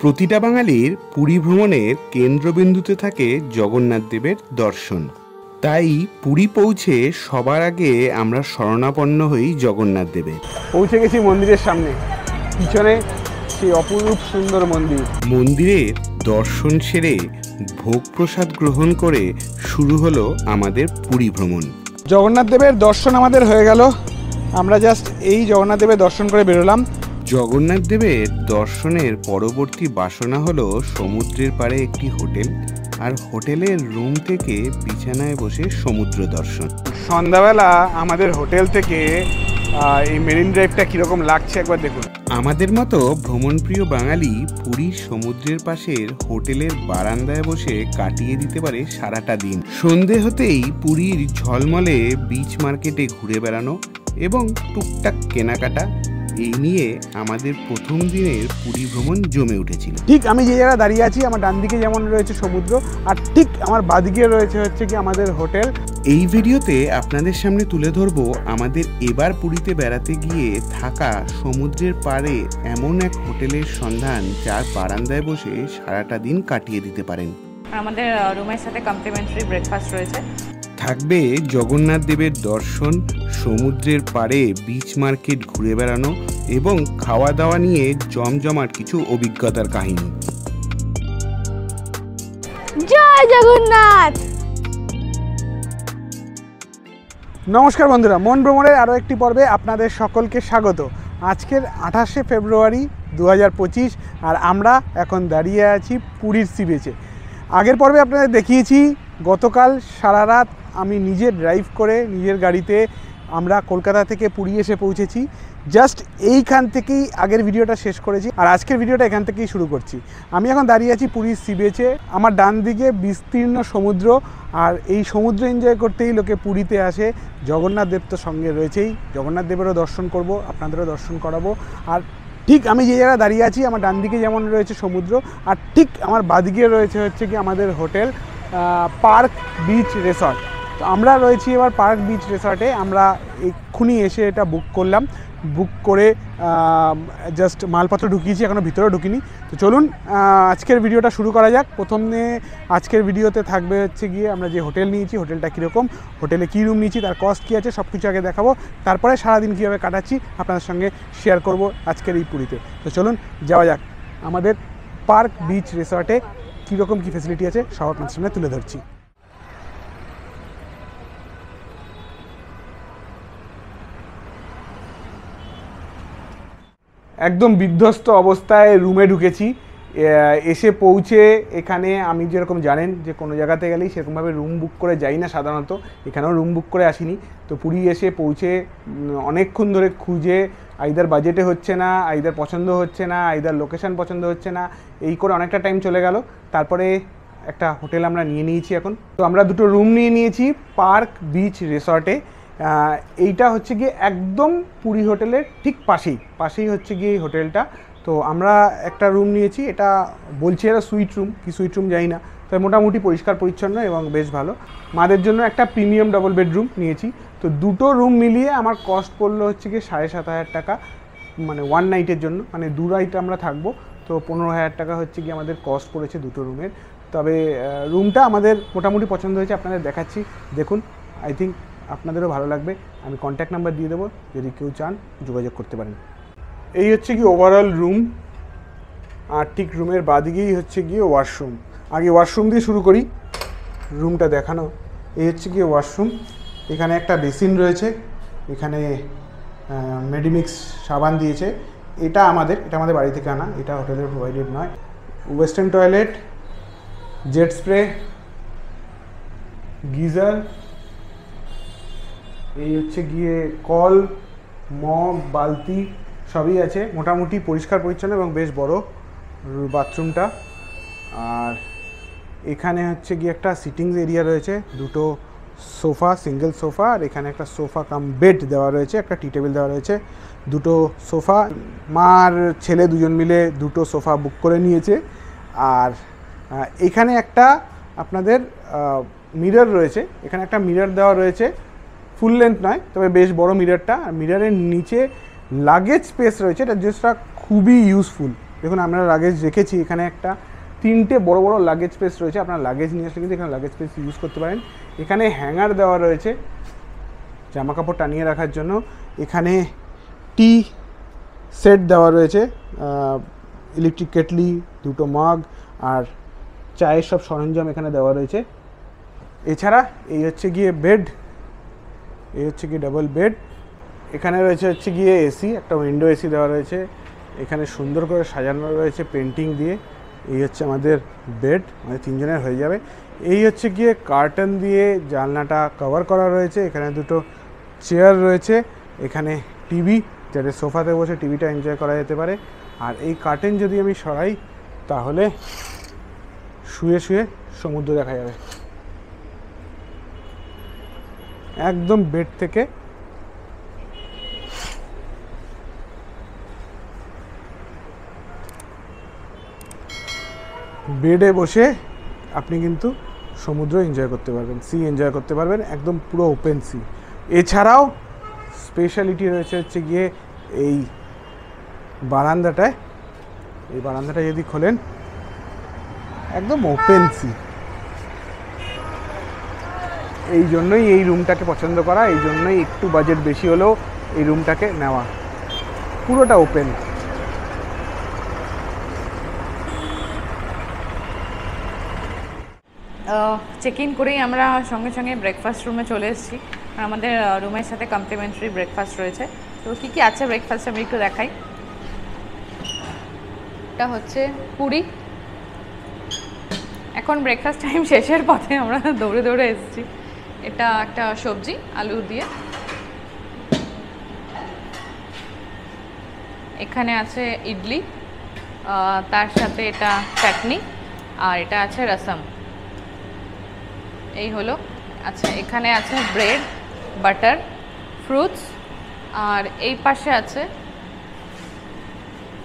প্রতিটা বাঙালির পুরী ভ্রমণের কেন্দ্রবিন্দুতে থাকে জগন্নাথ দেবের দর্শন। তাই পুরী পৌঁছে সবার আগে আমরা শরণাপন্ন হই জগন্নাথ দেবের। পৌঁছে গেছি মন্দিরের সামনে, পিছনে সেই অপরূপ সুন্দর মন্দির। মন্দিরের দর্শন সেরে ভোগ প্রসাদ গ্রহণ করে শুরু হলো আমাদের পুরী ভ্রমণ। জগন্নাথ দেবের দর্শন আমাদের হয়ে গেল। আমরা জাস্ট এই জগন্নাথ দেবের দর্শন করে বেরোলাম। জগন্নাথ দেবের দর্শনের পরবর্তী বাসনা হলো সমুদ্রের পাড়ে একটি হোটেল, আর হোটেলের রুম থেকে বিছানায় বসে সমুদ্র দর্শন। সন্ধ্যাবেলা আমাদের হোটেল থেকে এই মেরিন ড্রাইভটা কীরকম লাগছে একবার দেখুন। আমাদের মতো ভ্রমণপ্রিয় বাঙালি পুরীর সমুদ্রের পাশের হোটেলের বারান্দায় বসে কাটিয়ে দিতে পারে সারাটা দিন। সন্ধে হতেই পুরীর ঝলমলে বিচ মার্কেটে ঘুরে বেড়ানো এবং টুকটাক কেনাকাটা, এই নিয়ে আমাদের প্রথম দিনের পুরী ভ্রমণ জমে উঠেছিল। ঠিক আমি যে জায়গায় দাঁড়িয়ে আছি, আমার ডান দিকে যেমন রয়েছে সমুদ্র, আর ঠিক আমার বাঁদিকে রয়েছে হচ্ছে কি আমাদের হোটেল। এই ভিডিওতে আপনাদের সামনে তুলে ধরবো আমাদের এবার পুরীতে বেড়াতে গিয়ে থাকা সমুদ্রের পাড়ে এমন এক হোটেলের সন্ধান, যার বারান্দায় বসে সারাটা দিন কাটিয়ে দিতে পারেন। আমাদের রুমের সাথে কমপ্লিমেন্টারি ব্রেকফাস্ট রয়েছে। থাকবে জগন্নাথ দেবের দর্শন, সমুদ্রের পাড়ে বিচ মার্কেট ঘুরে বেড়ানো এবং খাওয়া দাওয়া নিয়ে জমজমাট কিছু অভিজ্ঞতার কাহিনী। জয় জগন্নাথ। নমস্কার বন্ধুরা, মন ভ্রমণের আরও একটি পর্বে আপনাদের সকলকে স্বাগত। আজকের 28শে ফেব্রুয়ারি 2025, আর আমরা এখন দাঁড়িয়ে আছি পুরীর সি বিচে। আগের পর্বে আপনাদের দেখিয়েছি গতকাল সারা রাত আমি নিজে ড্রাইভ করে নিজের গাড়িতে আমরা কলকাতা থেকে পুরী এসে পৌঁছেছি। জাস্ট এইখান থেকেই আগের ভিডিওটা শেষ করেছি, আর আজকের ভিডিওটা এখান থেকেই শুরু করছি। আমি এখন দাঁড়িয়ে আছি পুরীর সি বিচে। আমার ডান দিকে বিস্তীর্ণ সমুদ্র, আর এই সমুদ্র এনজয় করতেই লোকে পুরীতে আসে। জগন্নাথ দেব তো সঙ্গে রয়েছেই, জগন্নাথ দেবেরও দর্শন করব, আপনাদেরও দর্শন করাবো। আর ঠিক আমি যে জায়গায় দাঁড়িয়ে আছি, আমার ডান দিকে যেমন রয়েছে সমুদ্র, আর ঠিক আমার বাঁদিকে রয়েছে হচ্ছে কি আমাদের হোটেল পার্ক বিচ রিসর্ট। তো আমরা রয়েছি এবার পার্ক বিচ রিসর্টে। আমরা এক্ষুনি এসে এটা বুক করলাম, বুক করে জাস্ট মালপত্র ঢুকিয়েছি, এখনও ভিতরেও ঢুকিনি। তো চলুন আজকের ভিডিওটা শুরু করা যাক। প্রথমে আজকের ভিডিওতে থাকবে হচ্ছে গিয়ে আমরা যে হোটেল নিয়েছি, হোটেলটা কীরকম, হোটেলে কী রুম নিয়েছি, তার কস্ট কী আছে, সব কিছু আগে দেখাবো। তারপরে সারাদিন কীভাবে কাটাচ্ছি আপনাদের সঙ্গে শেয়ার করব আজকের এই পুরীতে। তো চলুন যাওয়া যাক। আমাদের পার্ক বিচ রিসর্টে কীরকম কী ফেসিলিটি আছে সব আপনাদের সামনে তুলে ধরছি। একদম বিধ্বস্ত অবস্থায় রুমে ঢুকেছি। এসে পৌঁছে এখানে আমি যেরকম জানেন যে কোনো জায়গাতে গেলেই সেরকমভাবে রুম বুক করে যাই না সাধারণত, এখানেও রুম বুক করে আসিনি। তো পুরী এসে পৌঁছে অনেকক্ষণ ধরে খুঁজে আইদার বাজেটে হচ্ছে না, আইদার পছন্দ হচ্ছে না, আইদার লোকেশান পছন্দ হচ্ছে না, এই করে অনেকটা টাইম চলে গেল। তারপরে একটা হোটেল আমরা নিয়ে নিয়েছি এখন। তো আমরা দুটো রুম নিয়ে নিয়েছি পার্ক বিচ রিসর্টে। এইটা হচ্ছে গিয়ে একদম পুরী হোটেলের ঠিক পাশেই হচ্ছে গিয়ে এই হোটেলটা। তো আমরা একটা রুম নিয়েছি, এটা বলছি এটা সুইট রুম, কি সুইট রুম জানি না, তবে মোটামুটি পরিষ্কার পরিচ্ছন্ন এবং বেশ ভালো। মাদের জন্য একটা প্রিমিয়াম ডাবল বেডরুম নিয়েছি। তো দুটো রুম মিলিয়ে আমার কস্ট পড়লো হচ্ছে গিয়ে 7,500 টাকা, মানে ওয়ান নাইটের জন্য, মানে 2 নাইট আমরা থাকবো। তো 15,000 টাকা হচ্ছে গিয়ে আমাদের কস্ট পড়েছে দুটো রুমের। তবে রুমটা আমাদের মোটামুটি পছন্দ হয়েছে, আপনাদের দেখাচ্ছি, দেখুন। আই থিঙ্ক আপনাদেরও ভালো লাগবে। আমি কন্ট্যাক্ট নাম্বার দিয়ে দেবো, যদি কেউ চান যোগাযোগ করতে পারেন। এই হচ্ছে কি ওভারঅল রুম, আর ঠিক রুমের বাদিকেই হচ্ছে গিয়ে ওয়াশরুম। আগে ওয়াশরুম দিয়ে শুরু করি, রুমটা দেখানো। এই হচ্ছে গিয়ে ওয়াশরুম। এখানে একটা বেসিন রয়েছে, এখানে মেডিমিক্স সাবান দিয়েছে। এটা আমাদের বাড়ি থেকে আনা, এটা হোটেলের প্রোভাইডেড নয়। Western toilet, jet spray, geyser, এই হচ্ছে গিয়ে কল, মগ, বালতি সবই আছে। মোটামুটি পরিষ্কার পরিচ্ছন্ন এবং বেশ বড় বাথরুমটা। আর এখানে হচ্ছে গিয়ে একটা সিটিংস এরিয়া রয়েছে, দুটো সোফা, সিঙ্গেল সোফা, আর এখানে একটা সোফা কাম বেড দেওয়া রয়েছে, একটা টি টেবিল দেওয়া রয়েছে, দুটো সোফা। মার ছেলে দুজন মিলে দুটো সোফা বুক করে নিয়েছে। আর এখানে একটা আপনাদের মিরর রয়েছে, এখানে একটা মিরর দেওয়া রয়েছে, ফুল লেন্থ নয় তবে বেশ বড় মিররটা। মিররের নিচে লাগেজ স্পেস রয়েছে, এটা জিনিসটা খুবই ইউজফুল, দেখুন আমরা লাগেজ রেখেছি, এখানে একটা 3টে বড় বড় লাগেজ স্পেস রয়েছে, আপনার লাগেজ নিয়ে আসলে কিন্তু এখানে লাগেজ স্পেস ইউজ করতে পারেন। এখানে হ্যাঙ্গার দেওয়া রয়েছে জামা কাপড় টানিয়ে রাখার জন্য। এখানে টি সেট দেওয়া রয়েছে, ইলেকট্রিক কেটলি, 2টো মাগ আর চায়ের সব সরঞ্জাম এখানে দেওয়া রয়েছে। এছাড়া এই হচ্ছে গিয়ে বেড, এই হচ্ছে গিয়ে ডাবল বেড। এখানে রয়েছে হচ্ছে গিয়ে এসি, একটা উইন্ডো এসি দেওয়া রয়েছে। এখানে সুন্দর করে সাজানো রয়েছে পেন্টিং দিয়ে। এই হচ্ছে আমাদের বেড, আমাদের 3 জনের হয়ে যাবে। এই হচ্ছে গিয়ে কার্টেন দিয়ে জানলাটা কভার করা রয়েছে। এখানে 2টো চেয়ার রয়েছে, এখানে টিভি, যাতে সোফাতে বসে টিভিটা এনজয় করা যেতে পারে। আর এই কার্টেন যদি আমি সরাই তাহলে শুয়ে শুয়ে সমুদ্র দেখা যাবে একদম বেড থেকে। বেডে বসে আপনি কিন্তু সমুদ্র এনজয় করতে পারবেন, সি এনজয় করতে পারবেন, একদম পুরো ওপেন সি। এছাড়াও স্পেশালিটি রয়েছে হচ্ছে গিয়ে এই বারান্দাটায়, এই বারান্দাটা যদি খোলেন একদম ওপেন সি। এই জন্যই এই রুমটাকে পছন্দ করা, এই জন্যই একটু বাজেট বেশি হলেও এই রুমটাকে নেওয়া, পুরোটা ওপেন। চেক ইন করেই আমরা সঙ্গে সঙ্গে ব্রেকফাস্ট রুমে চলে এসেছি। আর আমাদের রুমের সাথে কমপ্লিমেন্টারি ব্রেকফাস্ট রয়েছে। তো কী কী আছে ব্রেকফাস্ট আমি একটু দেখাই। এটা হচ্ছে পুরি। এখন ব্রেকফাস্ট টাইম শেষের পথে আমরা দৌড়ে দৌড়ে এসেছি। এটা একটা সবজি আলু দিয়ে। এখানে আছে ইডলি, তার সাথে এটা চাটনি, আর এটা আছে রসম। এই হলো। আচ্ছা, এখানে আছে ব্রেড, বাটার, ফ্রুটস, আর এই পাশে আছে,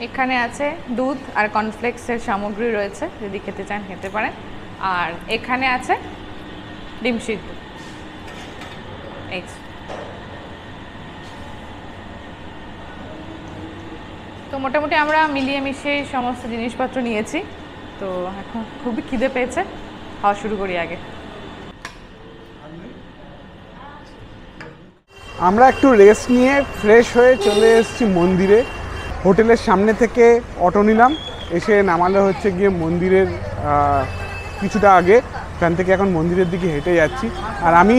এখানে আছে দুধ আর কর্নফ্লেক্সের সামগ্রী রয়েছে, যদি খেতে চান খেতে পারেন। আর এখানে আছে ডিম সিদ্ধ। এই তো মোটামুটি আমরা মিলিয়ে মিশিয়ে সমস্ত জিনিসপত্র নিয়েছি। তো এখন খুবই খিদে পেয়েছে, খাওয়া শুরু করি আগে। আমরা একটু রেস্ট নিয়ে ফ্রেশ হয়ে চলে এসেছি মন্দিরে। হোটেলের সামনে থেকে অটো নিলাম, এসে নামালে হচ্ছে গিয়ে মন্দিরের কিছুটা আগে। এখান থেকে এখন মন্দিরের দিকে হেঁটে যাচ্ছি। আর আমি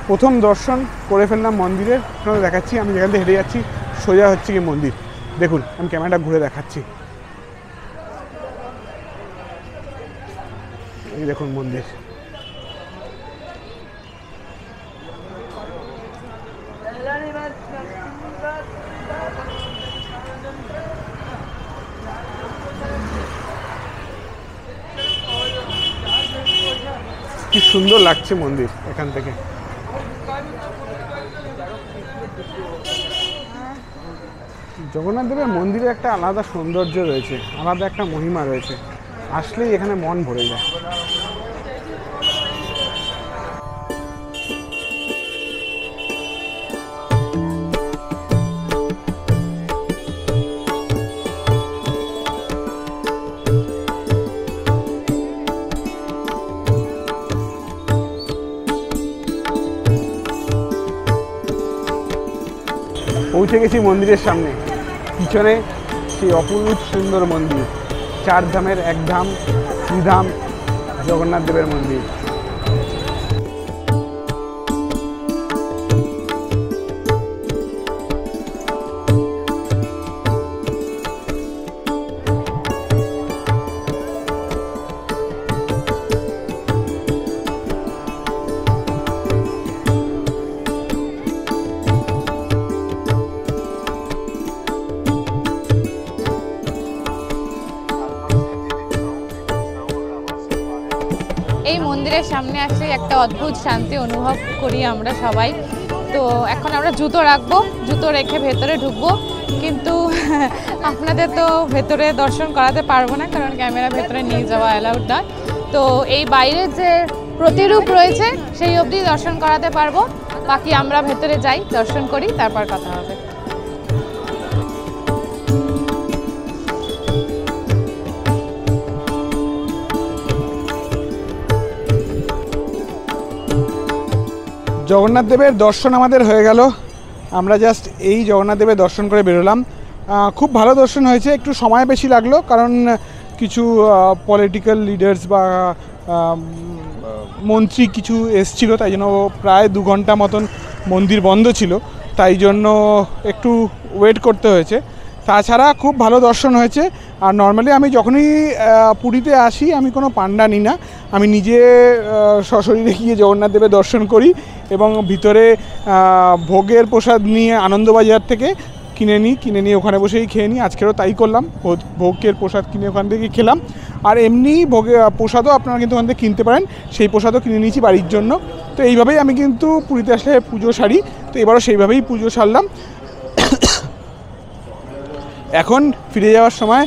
প্রথম দর্শন করে ফেললাম মন্দিরের, আপনাদের দেখাচ্ছি। আমি যেখান থেকে হেঁটে যাচ্ছি সোজা হচ্ছে গিয়ে মন্দির। দেখুন, আমি ক্যামেরাটা ঘুরে দেখাচ্ছি। এই দেখুন মন্দির। কি সুন্দর লাগছে মন্দির এখান থেকে। জগন্নাথ দেবের মন্দিরে একটা আলাদা সৌন্দর্য রয়েছে, আলাদা একটা মহিমা রয়েছে, আসলেই এখানে মন ভরে যায়। পৌঁছে গেছি মন্দিরের সামনে। পিছনে সেই অপূর্ব সুন্দর মন্দির, 4 ধামের 1 ধাম শ্রীধাম জগন্নাথ দেবের মন্দির। এই মন্দিরের সামনে আসলে একটা অদ্ভুত শান্তি অনুভব করি আমরা সবাই। তো এখন আমরা জুতো রাখবো, জুতো রেখে ভেতরে ঢুকবো, কিন্তু আপনাদের তো ভেতরে দর্শন করাতে পারবো না, কারণ ক্যামেরা ভেতরে নিয়ে যাওয়া অ্যালাউড নয়। তো এই বাইরের যে প্রতিরূপ রয়েছে সেই অবধি দর্শন করাতে পারবো, বাকি আমরা ভেতরে যাই, দর্শন করি, তারপর কথা হবে। জগন্নাথ দেবের দর্শন আমাদের হয়ে গেল। আমরা জাস্ট এই জগন্নাথ দেবের দর্শন করে বেরোলাম। খুব ভালো দর্শন হয়েছে, একটু সময় বেশি লাগলো কারণ কিছু পলিটিক্যাল লিডার্স বা মন্ত্রী কিছু এসছিল, তাই জন্য প্রায় 2 ঘন্টা মতন মন্দির বন্ধ ছিল, তাই জন্য একটু ওয়েট করতে হয়েছে। তাছাড়া খুব ভালো দর্শন হয়েছে। আর নর্মালি আমি যখনই পুরীতে আসি আমি কোনো পান্ডা নিই না, আমি নিজে সশরীরে গিয়ে জগন্নাথ দেবের দর্শন করি এবং ভিতরে ভোগের প্রসাদ নিয়ে আনন্দবাজার থেকে কিনে নিই ওখানে বসেই খেয়ে নিই। আজকেরও তাই করলাম, ভোগের প্রসাদ কিনে ওখান থেকে খেলাম। আর এমনি ভোগের প্রসাদও আপনারা কিন্তু ওখান থেকে কিনতে পারেন, সেই প্রসাদও কিনে নিয়েছি বাড়ির জন্য। তো এইভাবেই আমি কিন্তু পুরীতে আসলে পুজো সারি, তো এবারও সেইভাবেই পুজো সারলাম। এখন ফিরে যাওয়ার সময়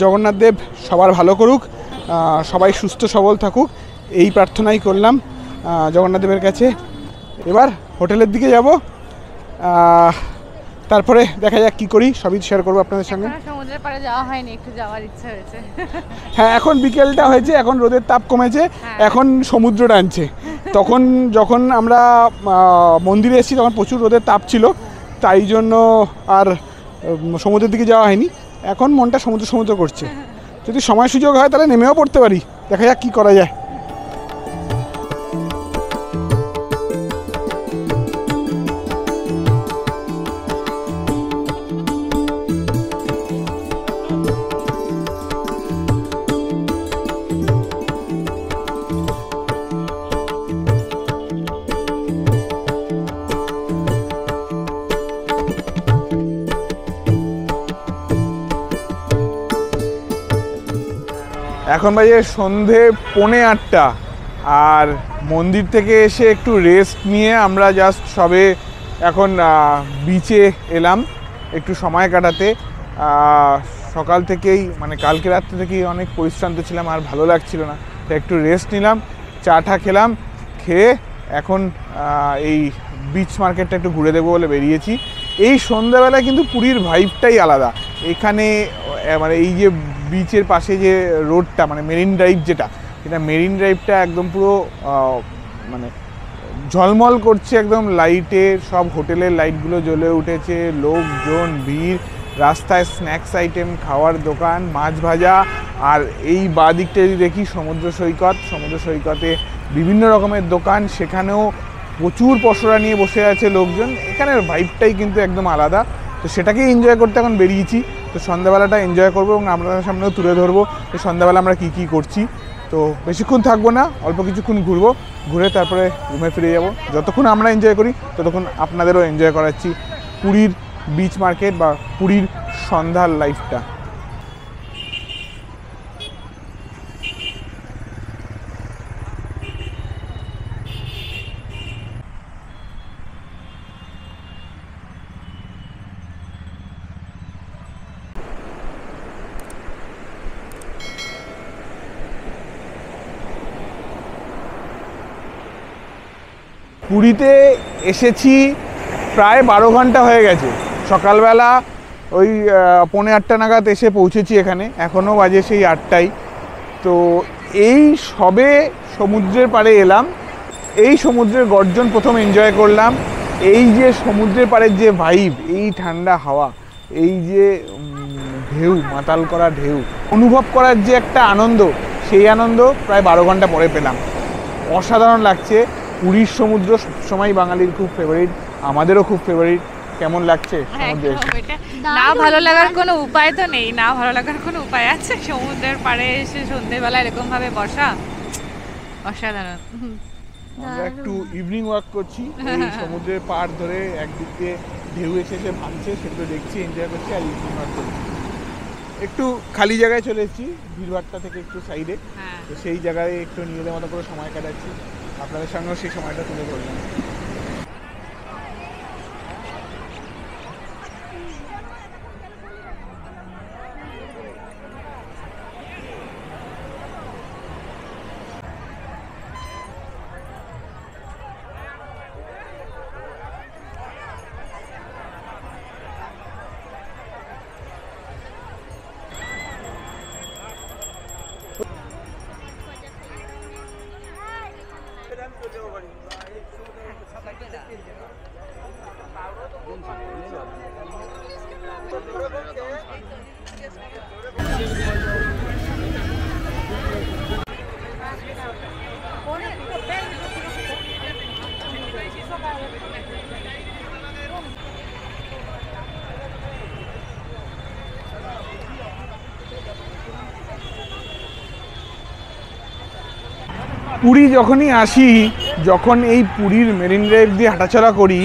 জগন্নাথ দেব সবার ভালো করুক, সবাই সুস্থ সবল থাকুক, এই প্রার্থনাই করলাম জগন্নাথ দেবের কাছে। এবার হোটেলের দিকে যাব, তারপরে দেখা যাক কী করি, সবই শেয়ার করবো আপনাদের সঙ্গে। সমুদ্রের পাড়ে যাওয়া হয়নি, একটু যাওয়ার ইচ্ছা হয়েছে। হ্যাঁ, এখন বিকেলটা হয়েছে, এখন রোদের তাপ কমেছে, এখন সমুদ্র টানছে। তখন যখন আমরা মন্দিরে এসেছি তখন প্রচুর রোদের তাপ ছিল, তাই জন্য আর সমুদ্রের দিকে যাওয়া হয়নি। এখন মনটা সমুদ্র করছে, যদি সময় সুযোগ হয় তাহলে নেমেও পড়তে পারি, দেখা যাক কী করা যায়। এখন বাজে সন্ধে 7:45, আর মন্দির থেকে এসে একটু রেস্ট নিয়ে আমরা জাস্ট সবে এখন বিচে এলাম একটু সময় কাটাতে। সকাল থেকেই মানে কালকে রাত্রে থেকেই অনেক পরিশ্রান্ত ছিলাম, আর ভালো লাগছিল না, তো একটু রেস্ট নিলাম, চা খেলাম, খেয়ে এখন এই বিচ মার্কেটটা একটু ঘুরে দেবো বলে বেরিয়েছি। এই সন্ধ্যাবেলায় কিন্তু পুরীর ভাইবটাই আলাদা। এখানে মানে এই যে বিচের পাশে যে রোডটা মানে মেরিন ড্রাইভ, এটা মেরিন ড্রাইভটা একদম পুরো মানে ঝলমল করছে একদম লাইটে, সব হোটেলের লাইটগুলো জ্বলে উঠেছে, লোকজন, ভিড়, রাস্তায় স্ন্যাক্স আইটেম, খাওয়ার দোকান, মাছ ভাজা। আর এই বাঁ দিকটা যদি দেখি সমুদ্র সৈকতে বিভিন্ন রকমের দোকান, সেখানেও প্রচুর পসরা নিয়ে বসে আছে লোকজন। এখানের ভাইবটাই কিন্তু একদম আলাদা, তো সেটাকেই এনজয় করতে এখন বেরিয়েছি। তো সন্ধ্যাবেলাটা এনজয় করবো এবং আপনাদের সামনেও তুলে ধরবো যে সন্ধ্যাবেলা আমরা কী করছি। তো বেশিক্ষণ থাকবো না, অল্প কিছুক্ষণ ঘুরবো, ঘুরে তারপরে রুমে ফিরে যাব। যতক্ষণ আমরা এনজয় করি ততক্ষণ আপনাদেরও এনজয় করাচ্ছি পুরীর বিচ মার্কেট বা পুরীর সন্ধ্যার লাইফটা। পুরীতে এসেছি প্রায় 12 ঘন্টা হয়ে গেছে। সকালবেলা ওই 7:45 নাগাদ এসে পৌঁছেছি এখানে, এখনও বাজে সেই 8টাই। তো এই সবে সমুদ্রের পাড়ে এলাম, এই সমুদ্রের গর্জন প্রথম এনজয় করলাম। এই যে সমুদ্রের পাড়ের যে ভাইব, এই ঠান্ডা হাওয়া, এই যে ঢেউ, মাতাল করা ঢেউ অনুভব করার যে একটা আনন্দ, সেই আনন্দ প্রায় 12 ঘন্টা পরে পেলাম। অসাধারণ লাগছে। পুরীর সমুদ্র সবসময় বাঙালির খুব ফেভারিট, আমাদেরও খুব ফেভারিট। কেমন লাগছে সমুদ্রে? না ভালো লাগার কোনো উপায় তো নেই, না ভালো লাগার কোনো উপায় আছে? সমুদ্রের পাড়ে এসে সন্ধ্যেবেলা এরকম ভাবে বসা অসাধারণ। আমরা একটু ইভিনিং ওয়াক করছি এই সমুদ্রের পাড় ধরে, একদিক দিয়ে ঢেউ এসে ভাঙছে, সেগুলো দেখছি, এনজয় করছি আর ইভিনিং ওয়াক করছি। একটু খালি জায়গায় চলে এসেছি, ভিড়ভাট্টা থেকে একটু সাইডে, তো সেই জায়গায় একটু নিজেদের মতো করে সময় কাটাচ্ছি। আপনাদের সঙ্গেও সেই সময়টা তুলে ধরলাম। পুরী যখনই আসি, যখন এই পুরীর মেরিন ড্রাইভ দিয়ে হাঁটাচলা করি,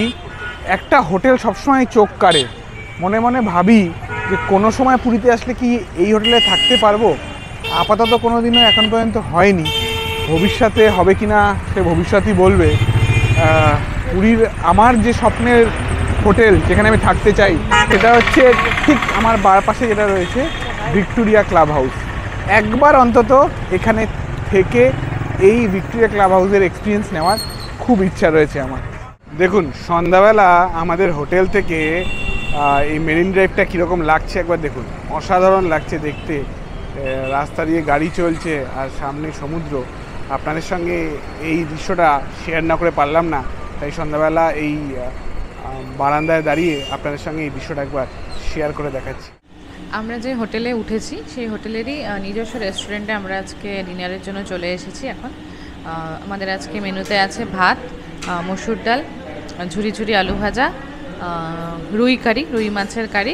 একটা হোটেল সবসময় চোখ কাড়ে। মনে মনে ভাবি যে কোনো সময় পুরীতে আসলে কি এই হোটেলে থাকতে পারবো। আপাতত কোনো দিনও এখন পর্যন্ত হয়নি, ভবিষ্যতে হবে কি না সে ভবিষ্যতই বলবে। পুরীর আমার যে স্বপ্নের হোটেল যেখানে আমি থাকতে চাই সেটা হচ্ছে ঠিক আমার বাঁ পাশে যেটা রয়েছে ভিক্টোরিয়া ক্লাব হাউস। একবার অন্তত এখানে থেকে এই ভিক্টোরিয়া ক্লাব হাউসের এক্সপিরিয়েন্স নেওয়ার খুব ইচ্ছা রয়েছে আমার। দেখুন সন্ধ্যাবেলা আমাদের হোটেল থেকে এই মেরিন ড্রাইভটা কীরকম লাগছে একবার দেখুন। অসাধারণ লাগছে দেখতে, রাস্তা দিয়ে গাড়ি চলছে আর সামনে সমুদ্র। আপনাদের সঙ্গে এই দৃশ্যটা শেয়ার না করে পারলাম না, তাই সন্ধ্যাবেলা এই বারান্দায় দাঁড়িয়ে আপনাদের সঙ্গে এই দৃশ্যটা একবার শেয়ার করে দেখাচ্ছি। আমরা যে হোটেলে উঠেছি সেই হোটেলেরই নিজস্ব রেস্টুরেন্টে আমরা আজকে ডিনারের জন্য চলে এসেছি। এখন আমাদের আজকে মেনুতে আছে ভাত, মসুর ডাল, ঝুরি ঝুরি আলু ভাজা, রুই কারি, রুই মাছের কারি,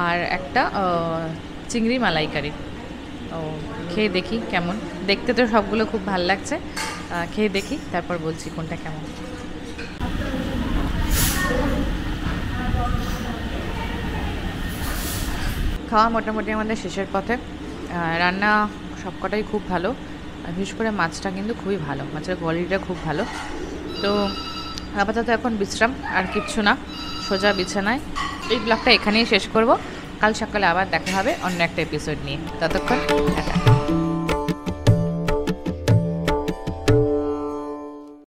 আর একটা চিংড়ি মালাইকারি। খেয়ে দেখি কেমন। দেখতে তো সবগুলো খুব ভালো লাগছে, খেয়ে দেখি তারপর বলছি কোনটা কেমন। খাওয়া মোটামুটি আমাদের শেষের পথে। রান্না সবকটাই খুব ভালো, বিশেষ করে মাছটা কিন্তু খুবই ভালো, মাছের কোয়ালিটিটা খুব ভালো। তো আপাতত এখন বিশ্রাম, আর কিচ্ছু না, সোজা বিছানায়। এই ব্লগটা এখানেই শেষ করব। কাল সকালে আবার দেখা হবে অন্য একটা এপিসোড নিয়ে। ততক্ষণ টাটা।